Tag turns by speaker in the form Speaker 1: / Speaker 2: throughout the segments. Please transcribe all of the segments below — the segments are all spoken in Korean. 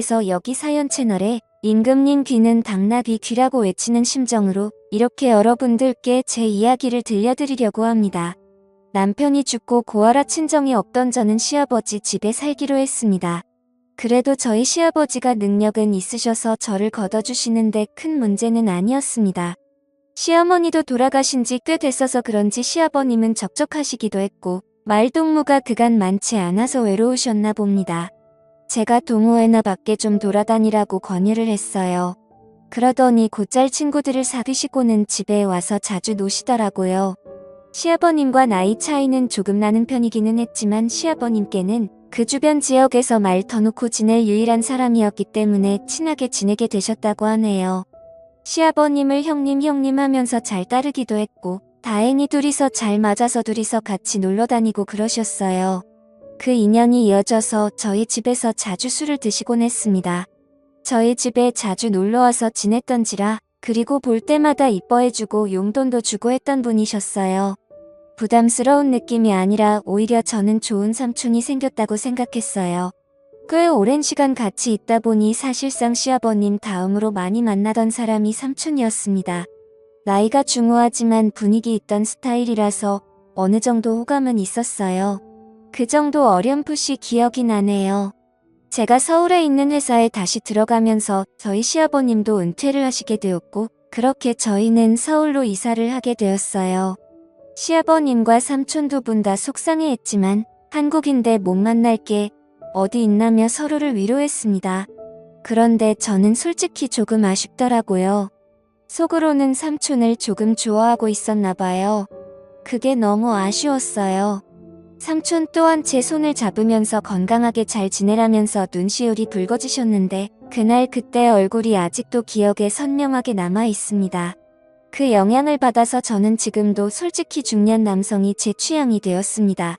Speaker 1: 그래서 여기 사연 채널에 임금님 귀는 당나귀 귀라고 외치는 심정으로 이렇게 여러분들께 제 이야기를 들려드리려고 합니다. 남편이 죽고 고아라 친정이 없던 저는 시아버지 집에 살기로 했습니다. 그래도 저희 시아버지가 능력은 있으셔서 저를 걷어주시는데 큰 문제는 아니었습니다. 시어머니도 돌아가신 지 꽤 됐어서 그런지 시아버님은 적적하시기도 했고 말동무가 그간 많지 않아서 외로우셨나 봅니다. 제가 동호회나 밖에 좀 돌아다니라고 권유를 했어요. 그러더니 곧잘 친구들을 사귀시고는 집에 와서 자주 노시더라고요. 시아버님과 나이 차이는 조금 나는 편이기는 했지만 시아버님께는 그 주변 지역에서 말 터놓고 지낼 유일한 사람이었기 때문에 친하게 지내게 되셨다고 하네요. 시아버님을 형님 하면서 잘 따르기도 했고 다행히 둘이서 잘 맞아서 둘이서 같이 놀러 다니고 그러셨어요. 그 인연이 이어져서 저희 집에서 자주 술을 드시곤 했습니다. 저희 집에 자주 놀러와서 지냈던지라 그리고 볼 때마다 이뻐해주고 용돈도 주고 했던 분이셨어요. 부담스러운 느낌이 아니라 오히려 저는 좋은 삼촌이 생겼다고 생각했어요. 꽤 오랜 시간 같이 있다 보니 사실상 시아버님 다음으로 많이 만나던 사람이 삼촌이었습니다. 나이가 중후하지만 분위기 있던 스타일이라서 어느 정도 호감은 있었어요. 그 정도 어렴풋이 기억이 나네요. 제가 서울에 있는 회사에 다시 들어가면서 저희 시아버님도 은퇴를 하시게 되었고 그렇게 저희는 서울로 이사를 하게 되었어요. 시아버님과 삼촌 두 분 다 속상해했지만 한국인데 못 만날 게 어디 있나며 서로를 위로했습니다. 그런데 저는 솔직히 조금 아쉽더라고요. 속으로는 삼촌을 조금 좋아하고 있었나 봐요. 그게 너무 아쉬웠어요. 삼촌 또한 제 손을 잡으면서 건강하게 잘 지내라면서 눈시울이 붉어지셨는데 그날 그때 얼굴이 아직도 기억에 선명하게 남아 있습니다. 그 영향을 받아서 저는 지금도 솔직히 중년 남성이 제 취향이 되었습니다.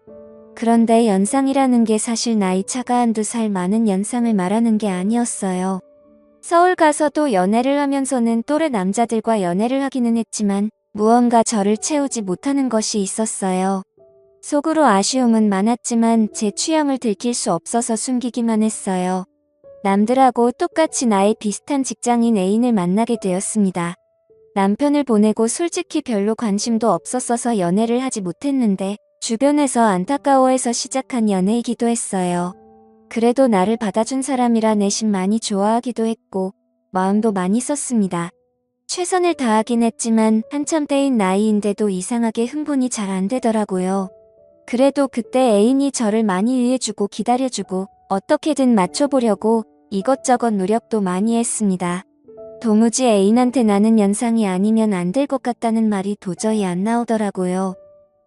Speaker 1: 그런데 연상이라는 게 사실 나이 차가 한두 살 많은 연상을 말하는 게 아니었어요. 서울 가서도 연애를 하면서는 또래 남자들과 연애를 하기는 했지만 무언가 저를 채우지 못하는 것이 있었어요. 속으로 아쉬움은 많았지만 제 취향을 들킬 수 없어서 숨기기만 했어요. 남들하고 똑같이 나이 비슷한 직장인 애인을 만나게 되었습니다. 남편을 보내고 솔직히 별로 관심도 없었어서 연애를 하지 못했는데 주변에서 안타까워해서 시작한 연애이기도 했어요. 그래도 나를 받아준 사람이라 내심 많이 좋아하기도 했고 마음도 많이 썼습니다. 최선을 다하긴 했지만 한참 때인 나이인데도 이상하게 흥분이 잘 안 되더라고요. 그래도 그때 애인이 저를 많이 위해주고 기다려주고 어떻게든 맞춰보려고 이것저것 노력도 많이 했습니다. 도무지 애인한테 나는 연상이 아니면 안 될 것 같다는 말이 도저히 안 나오더라고요.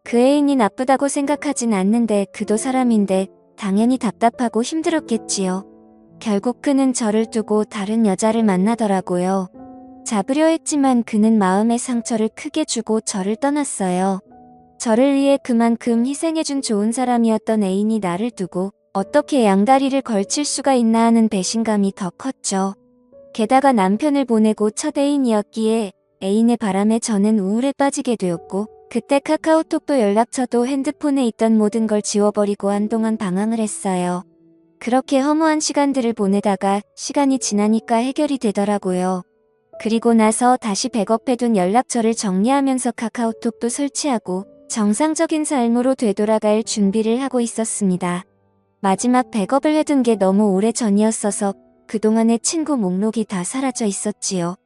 Speaker 1: 그 애인이 나쁘다고 생각하진 않는데 그도 사람인데 당연히 답답하고 힘들었겠지요. 결국 그는 저를 두고 다른 여자를 만나더라고요. 잡으려 했지만 그는 마음의 상처를 크게 주고 저를 떠났어요. 저를 위해 그만큼 희생해준 좋은 사람이었던 애인이 나를 두고 어떻게 양다리를 걸칠 수가 있나 하는 배신감이 더 컸죠. 게다가 남편을 보내고 첫 애인이었기에 애인의 바람에 저는 우울에 빠지게 되었고 그때 카카오톡도 연락처도 핸드폰에 있던 모든 걸 지워버리고 한동안 방황을 했어요. 그렇게 허무한 시간들을 보내다가 시간이 지나니까 해결이 되더라고요. 그리고 나서 다시 백업해둔 연락처를 정리하면서 카카오톡도 설치하고 정상적인 삶으로 되돌아갈 준비를 하고 있었습니다. 마지막 백업을 해둔 게 너무 오래 전이었어서 그동안의 친구 목록이 다 사라져 있었지요.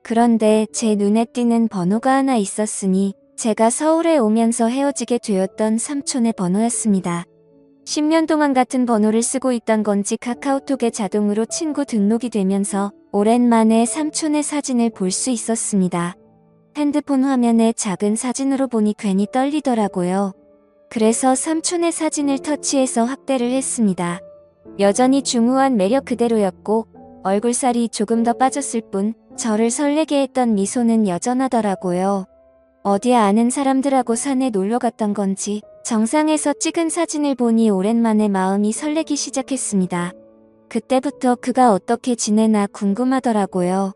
Speaker 1: 그런데 제 눈에 띄는 번호가 하나 있었으니 제가 서울에 오면서 헤어지게 되었던 삼촌의 번호였습니다. 10년 동안 같은 번호를 쓰고 있던 건지 카카오톡에 자동으로 친구 등록이 되면서 오랜만에 삼촌의 사진을 볼 수 있었습니다. 핸드폰 화면에 작은 사진으로 보니 괜히 떨리더라고요. 그래서 삼촌의 사진을 터치해서 확대를 했습니다. 여전히 중후한 매력 그대로였고 얼굴살이 조금 더 빠졌을 뿐 저를 설레게 했던 미소는 여전하더라고요. 어디 아는 사람들하고 산에 놀러 갔던 건지 정상에서 찍은 사진을 보니 오랜만에 마음이 설레기 시작했습니다. 그때부터 그가 어떻게 지내나 궁금하더라고요.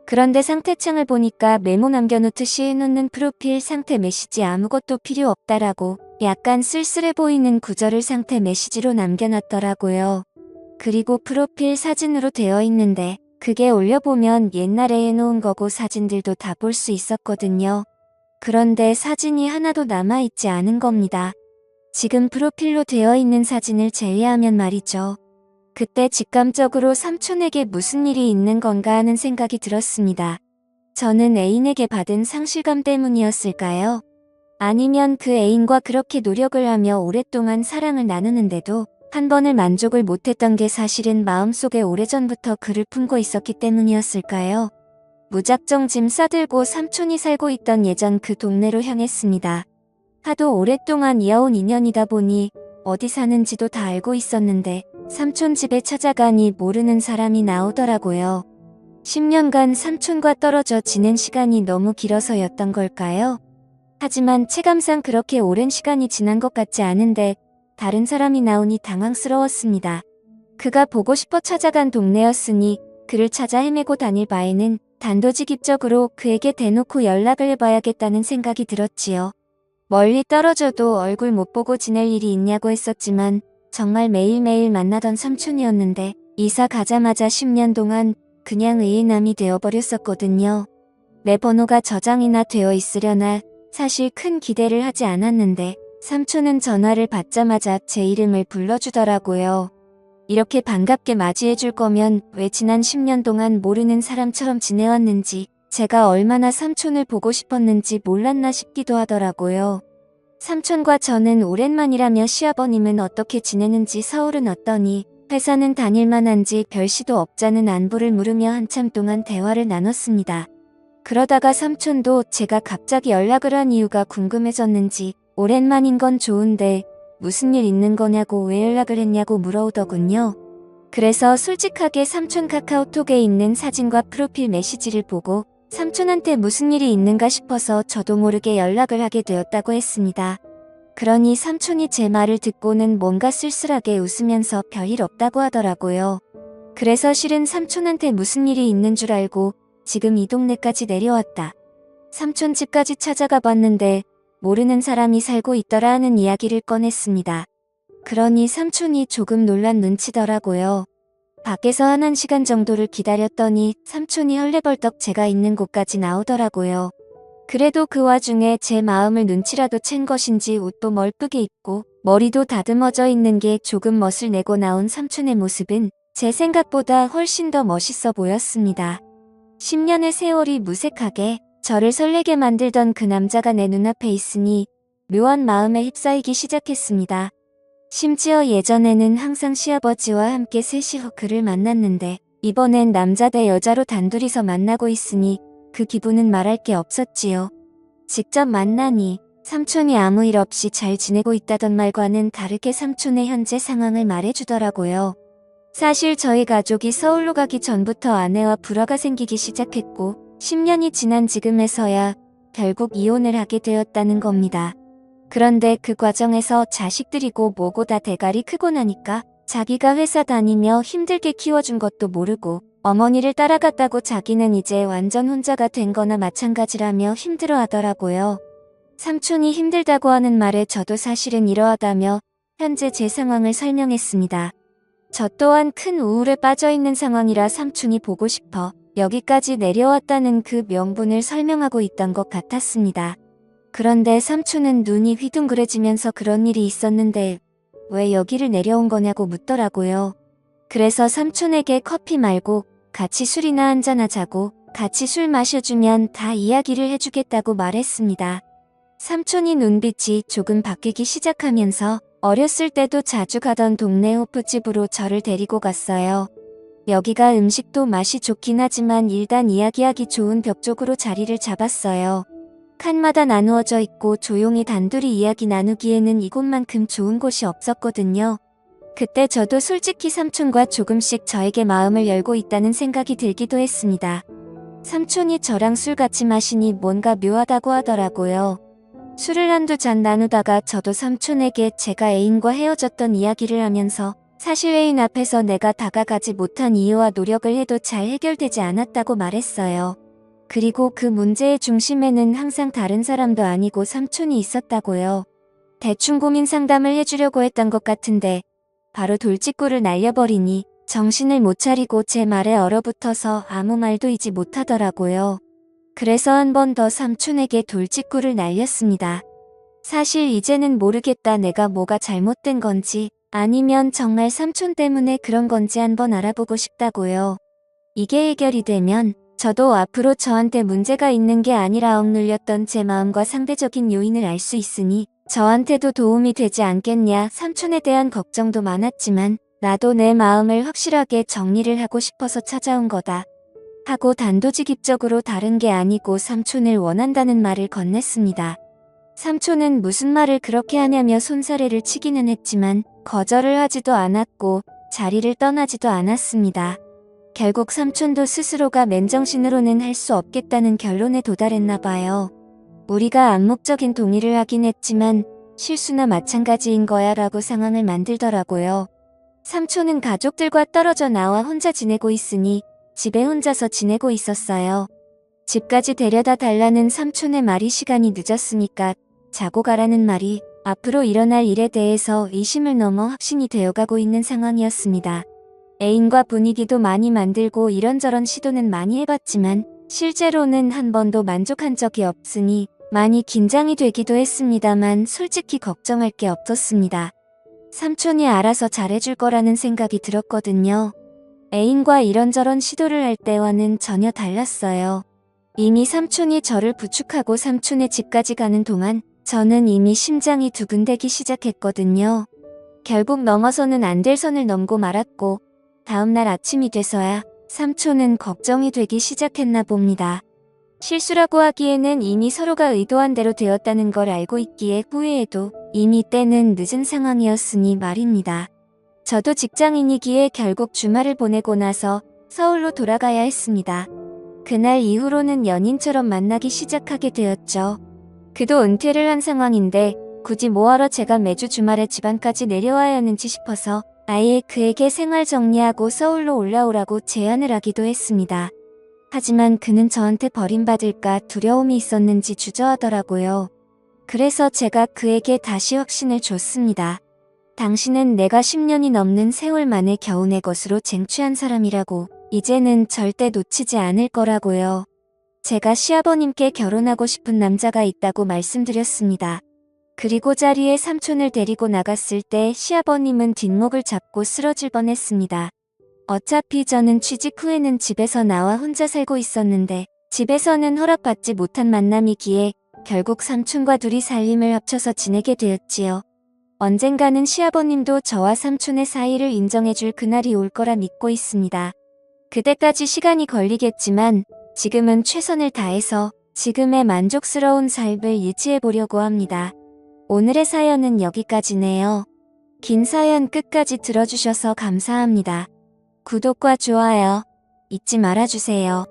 Speaker 1: 그런데 상태창을 보니까 메모 남겨놓듯이 해놓는 프로필 상태 메시지 아무것도 필요 없다라고 약간 쓸쓸해 보이는 구절을 상태 메시지로 남겨놨더라고요. 그리고 프로필 사진으로 되어 있는데 그게 올려보면 옛날에 해놓은 거고 사진들도 다 볼 수 있었거든요. 그런데 사진이 하나도 남아있지 않은 겁니다. 지금 프로필로 되어 있는 사진을 제외하면 말이죠. 그때 직감적으로 삼촌에게 무슨 일이 있는 건가 하는 생각이 들었습니다. 저는 애인에게 받은 상실감 때문이었을까요? 아니면 그 애인과 그렇게 노력을 하며 오랫동안 사랑을 나누는데도 한 번을 만족을 못했던 게 사실은 마음속에 오래전부터 그를 품고 있었기 때문이었을까요? 무작정 짐 싸들고 삼촌이 살고 있던 예전 그 동네로 향했습니다. 하도 오랫동안 이어온 인연이다 보니 어디 사는지도 다 알고 있었는데 삼촌 집에 찾아가니 모르는 사람이 나오더라고요. 10년간 삼촌과 떨어져 지낸 시간이 너무 길어서였던 걸까요? 하지만 체감상 그렇게 오랜 시간이 지난 것 같지 않은데 다른 사람이 나오니 당황스러웠습니다. 그가 보고 싶어 찾아간 동네였으니 그를 찾아 헤매고 다닐 바에는 단도직입적으로 그에게 대놓고 연락을 해봐야겠다는 생각이 들었지요. 멀리 떨어져도 얼굴 못 보고 지낼 일이 있냐고 했었지만 정말 매일매일 만나던 삼촌이었는데 이사 가자마자 10년 동안 그냥 의인남이 되어버렸었거든요. 내 번호가 저장이나 되어 있으려나 사실 큰 기대를 하지 않았는데 삼촌은 전화를 받자마자 제 이름을 불러주더라고요. 이렇게 반갑게 맞이해줄 거면 왜 지난 10년 동안 모르는 사람처럼 지내왔는지 제가 얼마나 삼촌을 보고 싶었는지 몰랐나 싶기도 하더라고요. 삼촌과 저는 오랜만이라며 시아버님은 어떻게 지내는지 서울은 어떠니 회사는 다닐만 한지 별 시도 없자는 안부를 물으며 한참 동안 대화를 나눴습니다. 그러다가 삼촌도 제가 갑자기 연락을 한 이유가 궁금해졌는지 오랜만인 건 좋은데 무슨 일 있는 거냐고 왜 연락을 했냐고 물어오더군요. 그래서 솔직하게 삼촌 카카오톡에 있는 사진과 프로필 메시지를 보고 삼촌한테 무슨 일이 있는가 싶어서 저도 모르게 연락을 하게 되었다고 했습니다. 그러니 삼촌이 제 말을 듣고는 뭔가 쓸쓸하게 웃으면서 별일 없다고 하더라고요. 그래서 실은 삼촌한테 무슨 일이 있는 줄 알고 지금 이 동네까지 내려왔다. 삼촌 집까지 찾아가 봤는데 모르는 사람이 살고 있더라 하는 이야기를 꺼냈습니다. 그러니 삼촌이 조금 놀란 눈치더라고요. 밖에서 한 1시간 정도를 기다렸더니 삼촌이 헐레벌떡 제가 있는 곳까지 나오더라고요. 그래도 그 와중에 제 마음을 눈치라도 챈 것인지 옷도 멀쁘게 입고 머리도 다듬어져 있는 게 조금 멋을 내고 나온 삼촌의 모습은 제 생각보다 훨씬 더 멋있어 보였습니다. 10년의 세월이 무색하게 저를 설레게 만들던 그 남자가 내 눈앞에 있으니 묘한 마음에 휩싸이기 시작했습니다. 심지어 예전에는 항상 시아버지와 함께 셋이서 그를 만났는데 이번엔 남자 대 여자로 단둘이서 만나고 있으니 그 기분은 말할 게 없었지요. 직접 만나니 삼촌이 아무 일 없이 잘 지내고 있다던 말과는 다르게 삼촌의 현재 상황을 말해주더라고요. 사실 저희 가족이 서울로 가기 전부터 아내와 불화가 생기기 시작했고 10년이 지난 지금에서야 결국 이혼을 하게 되었다는 겁니다. 그런데 그 과정에서 자식들이고 뭐고 다 대가리 크고 나니까 자기가 회사 다니며 힘들게 키워준 것도 모르고 어머니를 따라갔다고 자기는 이제 완전 혼자가 된 거나 마찬가지라며 힘들어 하더라고요. 삼촌이 힘들다고 하는 말에 저도 사실은 이러하다며 현재 제 상황을 설명했습니다. 저 또한 큰 우울에 빠져있는 상황이라 삼촌이 보고 싶어 여기까지 내려왔다는 그 명분을 설명하고 있던 것 같았습니다. 그런데 삼촌은 눈이 휘둥그레지면서 그런 일이 있었는데 왜 여기를 내려온 거냐고 묻더라고요. 그래서 삼촌에게 커피 말고 같이 술이나 한잔하자고 같이 술 마셔주면 다 이야기를 해주겠다고 말했습니다. 삼촌이 눈빛이 조금 바뀌기 시작하면서 어렸을 때도 자주 가던 동네 호프집으로 저를 데리고 갔어요. 여기가 음식도 맛이 좋긴 하지만 일단 이야기하기 좋은 벽 쪽으로 자리를 잡았어요. 칸마다 나누어져 있고 조용히 단둘이 이야기 나누기에는 이곳만큼 좋은 곳이 없었거든요. 그때 저도 솔직히 삼촌과 조금씩 저에게 마음을 열고 있다는 생각이 들기도 했습니다. 삼촌이 저랑 술 같이 마시니 뭔가 묘하다고 하더라고요. 술을 한두 잔 나누다가 저도 삼촌에게 제가 애인과 헤어졌던 이야기를 하면서 사실 애인 앞에서 내가 다가가지 못한 이유와 노력을 해도 잘 해결되지 않았다고 말했어요. 그리고 그 문제의 중심에는 항상 다른 사람도 아니고 삼촌이 있었다고요. 대충 고민 상담을 해주려고 했던 것 같은데 바로 돌직구를 날려버리니 정신을 못 차리고 제 말에 얼어붙어서 아무 말도 이지 못하더라고요. 그래서 한 번 더 삼촌에게 돌직구를 날렸습니다. 사실 이제는 모르겠다. 내가 뭐가 잘못된 건지 아니면 정말 삼촌 때문에 그런 건지 한번 알아보고 싶다고요. 이게 해결이 되면 저도 앞으로 저한테 문제가 있는 게 아니라 억눌렸던 제 마음과 상대적인 요인을 알 수 있으니 저한테도 도움이 되지 않겠냐. 삼촌에 대한 걱정도 많았지만 나도 내 마음을 확실하게 정리를 하고 싶어서 찾아온 거다 하고 단도직입적으로 다른 게 아니고 삼촌을 원한다는 말을 건넸습니다. 삼촌은 무슨 말을 그렇게 하냐며 손사래를 치기는 했지만 거절을 하지도 않았고 자리를 떠나지도 않았습니다. 결국 삼촌도 스스로가 맨정신으로는 할 수 없겠다는 결론에 도달했나 봐요. 우리가 암묵적인 동의를 하긴 했지만 실수나 마찬가지인 거야 라고 상황을 만들더라고요. 삼촌은 가족들과 떨어져 나와 혼자 지내고 있으니 집에 혼자서 지내고 있었어요. 집까지 데려다 달라는 삼촌의 말이 시간이 늦었으니까 자고 가라는 말이 앞으로 일어날 일에 대해서 의심을 넘어 확신이 되어가고 있는 상황이었습니다. 애인과 분위기도 많이 만들고 이런저런 시도는 많이 해봤지만 실제로는 한 번도 만족한 적이 없으니 많이 긴장이 되기도 했습니다만 솔직히 걱정할 게 없었습니다. 삼촌이 알아서 잘해줄 거라는 생각이 들었거든요. 애인과 이런저런 시도를 할 때와는 전혀 달랐어요. 이미 삼촌이 저를 부축하고 삼촌의 집까지 가는 동안 저는 이미 심장이 두근대기 시작했거든요. 결국 넘어서는 안 될 선을 넘고 말았고 다음날 아침이 돼서야 삼촌은 걱정이 되기 시작했나 봅니다. 실수라고 하기에는 이미 서로가 의도한 대로 되었다는 걸 알고 있기에 후회해도 이미 때는 늦은 상황이었으니 말입니다. 저도 직장인이기에 결국 주말을 보내고 나서 서울로 돌아가야 했습니다. 그날 이후로는 연인처럼 만나기 시작하게 되었죠. 그도 은퇴를 한 상황인데 굳이 뭐하러 제가 매주 주말에 집안까지 내려와야 하는지 싶어서 아예 그에게 생활 정리하고 서울로 올라오라고 제안을 하기도 했습니다. 하지만 그는 저한테 버림받을까 두려움이 있었는지 주저하더라고요. 그래서 제가 그에게 다시 확신을 줬습니다. 당신은 내가 10년이 넘는 세월 만에 겨우 내 것으로 쟁취한 사람이라고 이제는 절대 놓치지 않을 거라고요. 제가 시아버님께 결혼하고 싶은 남자가 있다고 말씀드렸습니다. 그리고 자리에 삼촌을 데리고 나갔을 때 시아버님은 뒷목을 잡고 쓰러질 뻔했습니다. 어차피 저는 취직 후에는 집에서 나와 혼자 살고 있었는데 집에서는 허락받지 못한 만남이기에 결국 삼촌과 둘이 살림을 합쳐서 지내게 되었지요. 언젠가는 시아버님도 저와 삼촌의 사이를 인정해줄 그날이 올 거라 믿고 있습니다. 그때까지 시간이 걸리겠지만 지금은 최선을 다해서 지금의 만족스러운 삶을 유지해보려고 합니다. 오늘의 사연은 여기까지네요. 긴 사연 끝까지 들어주셔서 감사합니다. 구독과 좋아요 잊지 말아주세요.